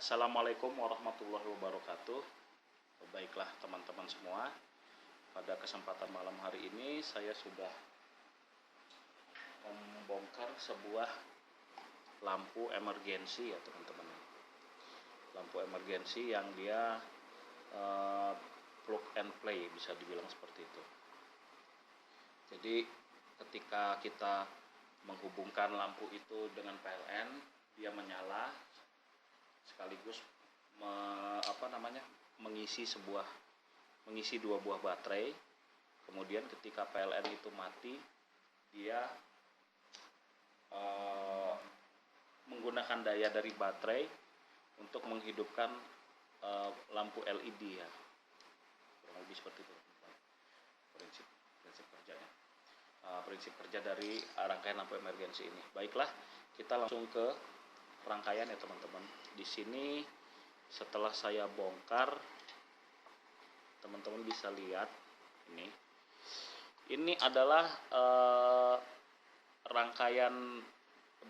Assalamualaikum warahmatullahi wabarakatuh. Baiklah teman-teman semua, pada kesempatan malam hari ini saya sudah membongkar sebuah lampu emergensi ya teman-teman. Lampu emergensi yang dia plug and play, bisa dibilang seperti itu. Jadi ketika kita menghubungkan lampu itu dengan PLN, dia menyala sekaligus mengisi dua buah baterai. Kemudian ketika PLN itu mati, dia menggunakan daya dari baterai untuk menghidupkan lampu LED ya, kurang lebih seperti itu prinsip kerjanya, prinsip kerja dari rangkaian lampu emergensi ini. Baiklah, kita langsung ke rangkaian ya teman-teman. Di sini setelah saya bongkar, teman-teman bisa lihat ini adalah rangkaian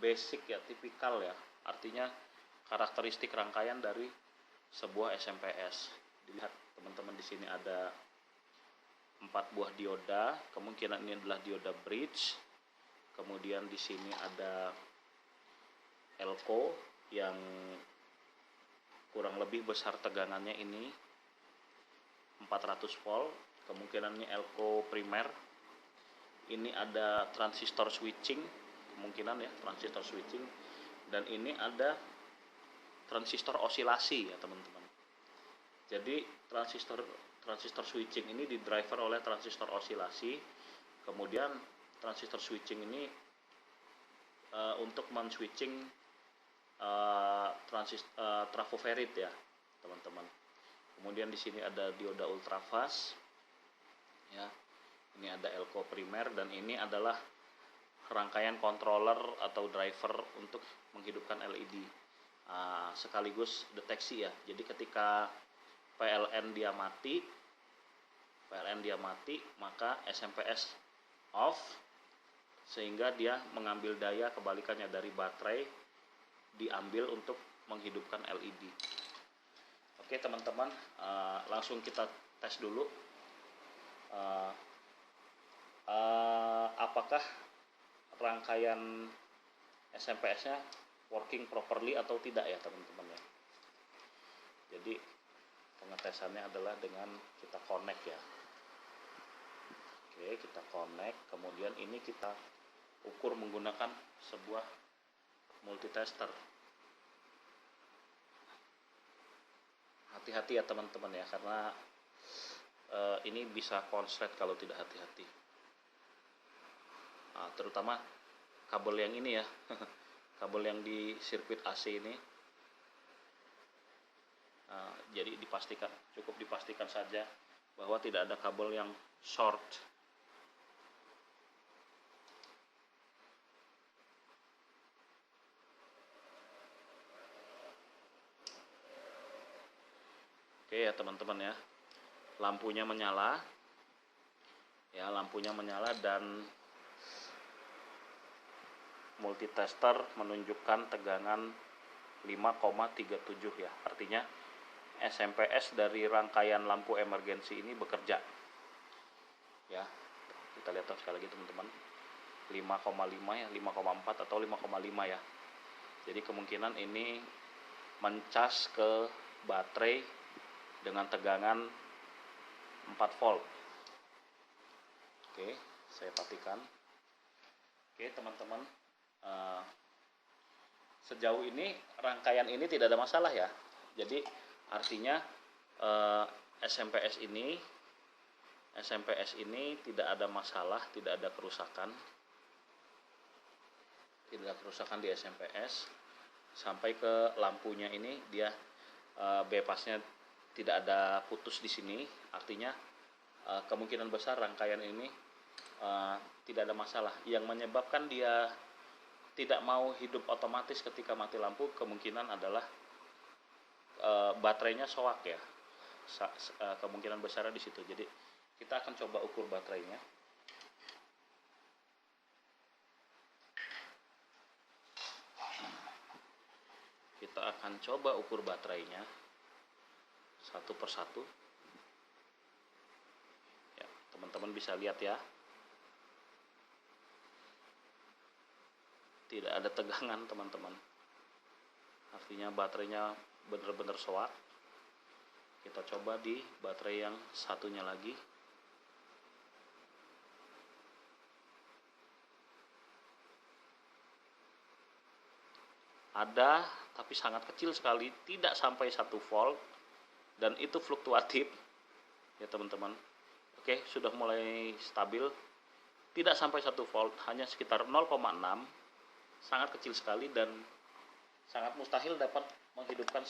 basic ya, tipikal ya, artinya karakteristik rangkaian dari sebuah SMPS. Dilihat teman-teman, di sini ada 4 buah dioda, kemungkinan ini adalah dioda bridge. Kemudian di sini ada elko yang kurang lebih besar tegangannya ini 400 volt, kemungkinan ini elko primer. Ini ada transistor switching, kemungkinan ya transistor switching, dan ini ada transistor osilasi ya teman-teman. Jadi transistor switching ini di driver oleh transistor osilasi. Kemudian transistor switching ini untuk men-switching trafo-ferrit ya teman-teman. Kemudian di sini ada dioda ultrafast ya. Ini ada elko primer, dan ini adalah rangkaian controller atau driver untuk menghidupkan LED sekaligus deteksi ya. Jadi ketika PLN dia mati, maka SMPS off, sehingga dia mengambil daya kebalikannya dari baterai, diambil untuk menghidupkan LED. Oke teman-teman, langsung kita tes dulu apakah rangkaian SMPS-nya working properly atau tidak ya teman-teman ya. Jadi pengetesannya adalah dengan kita connect ya. Oke, kita connect, kemudian ini kita ukur menggunakan sebuah multitester. Hati-hati ya teman-teman ya, karena ini bisa konslet kalau tidak hati-hati. Terutama kabel yang ini ya, kabel yang di sirkuit AC ini. Jadi cukup dipastikan saja bahwa tidak ada kabel yang short. Oke ya teman-teman ya, lampunya menyala ya, dan multitester menunjukkan tegangan 5,37 ya, artinya SMPS dari rangkaian lampu emergensi ini bekerja ya. Kita lihat sekali lagi teman-teman, 5,5 ya, 5,4 atau 5,5 ya. Jadi kemungkinan ini mencas ke baterai dengan tegangan 4 volt. Oke, saya pastikan. Oke teman-teman, sejauh ini rangkaian ini tidak ada masalah ya. Jadi artinya SMPS ini tidak ada masalah, tidak ada kerusakan di SMPS. Sampai ke lampunya ini dia bypassnya tidak ada putus di sini, artinya kemungkinan besar rangkaian ini tidak ada masalah. Yang menyebabkan dia tidak mau hidup otomatis ketika mati lampu kemungkinan adalah baterainya soak ya. Kemungkinan besarnya di situ. Jadi kita akan coba ukur baterainya. kita akan coba ukur baterainya satu persatu. Ya, teman-teman bisa lihat ya, tidak ada tegangan teman-teman, artinya baterainya benar-benar soak. Kita coba di baterai yang satunya lagi. Ada, tapi sangat kecil sekali, tidak sampai 1 volt, dan itu fluktuatif ya teman-teman. Oke, sudah mulai stabil, tidak sampai 1 volt, hanya sekitar 0,6, sangat kecil sekali dan sangat mustahil dapat menghidupkan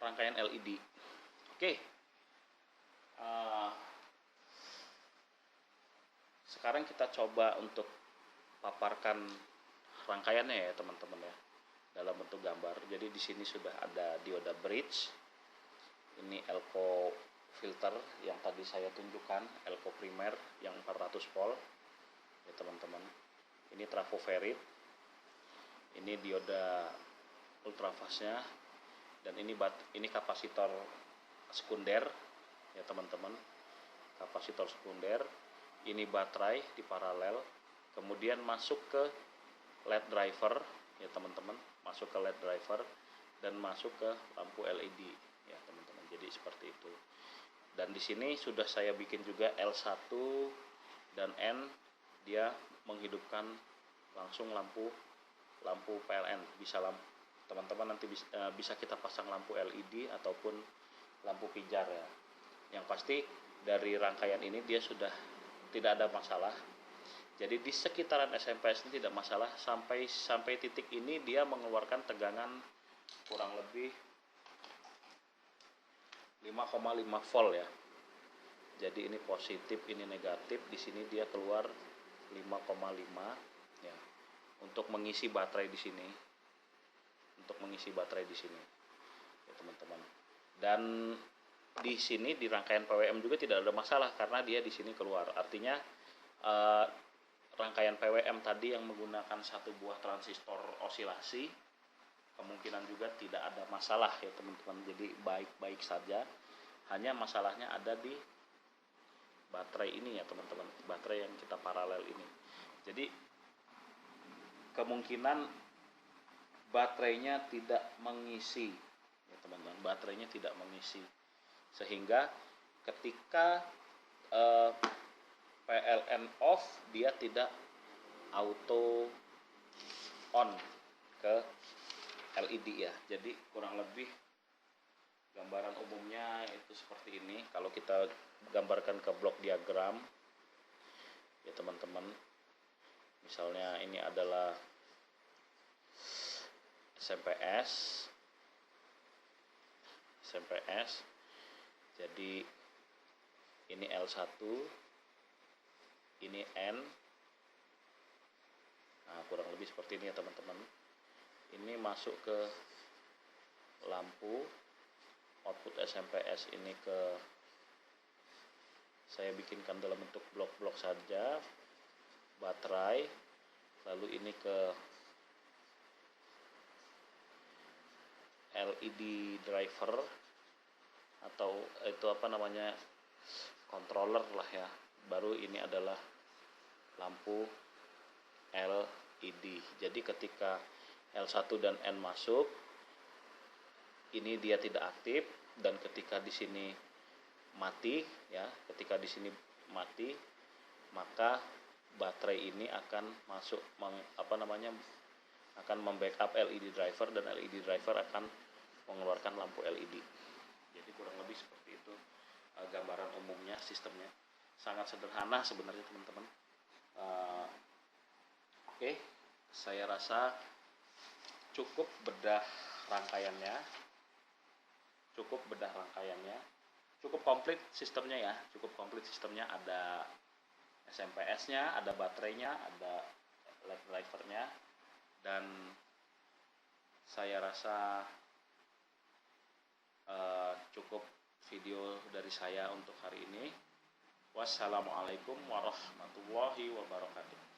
rangkaian LED. Oke, sekarang kita coba untuk paparkan rangkaiannya ya teman-teman ya, dalam bentuk gambar. Jadi di sini sudah ada dioda bridge, ini elko filter yang tadi saya tunjukkan, elko primer yang 400 volt ya teman-teman. Ini trafo ferit, ini dioda ultrafastnya, dan ini kapasitor sekunder ya teman-teman, kapasitor sekunder. Ini baterai di paralel, kemudian masuk ke LED driver ya teman-teman, masuk ke LED driver dan masuk ke lampu LED ya teman-teman. Jadi seperti itu. Dan di sini sudah saya bikin juga L1 dan N, dia menghidupkan langsung lampu PLN. Bisa teman-teman nanti bisa kita pasang lampu LED ataupun lampu pijar ya. Yang pasti dari rangkaian ini dia sudah tidak ada masalah. Jadi di sekitaran SMPS ini tidak masalah, sampai titik ini dia mengeluarkan tegangan kurang lebih 5,5 volt ya. Jadi ini positif, ini negatif. Di sini dia keluar 5,5 ya. Untuk mengisi baterai di sini. Ya teman-teman. Dan di sini di rangkaian PWM juga tidak ada masalah karena dia di sini keluar. Artinya rangkaian PWM tadi yang menggunakan satu buah transistor osilasi kemungkinan juga tidak ada masalah ya teman-teman. Jadi baik-baik saja. Hanya masalahnya ada di baterai ini ya teman-teman, baterai yang kita paralel ini. Jadi kemungkinan baterainya tidak mengisi ya teman-teman, baterainya tidak mengisi, sehingga ketika PLN off dia tidak auto on ke LED ya. Jadi kurang lebih gambaran umumnya itu seperti ini. Kalau kita gambarkan ke blok diagram ya teman-teman, misalnya ini adalah SMPS, jadi ini L1, ini N. Nah, kurang lebih seperti ini ya teman-teman. Ini masuk ke lampu, output SMPS ini saya bikinkan dalam bentuk blok-blok saja, baterai, lalu ini ke LED driver atau itu controller lah ya. Baru ini adalah lampu LED. Jadi ketika L1 dan N masuk, ini dia tidak aktif, dan ketika di sini mati ya, maka baterai ini akan masuk akan membackup LED driver, dan LED driver akan mengeluarkan lampu LED. Jadi kurang lebih seperti itu gambaran umumnya, sistemnya sangat sederhana sebenarnya teman-teman. Oke, saya rasa cukup bedah rangkaiannya, cukup komplit sistemnya ya, ada SMPS-nya, ada baterainya, ada LED drivernya, dan saya rasa cukup video dari saya untuk hari ini. Wassalamualaikum warahmatullahi wabarakatuh.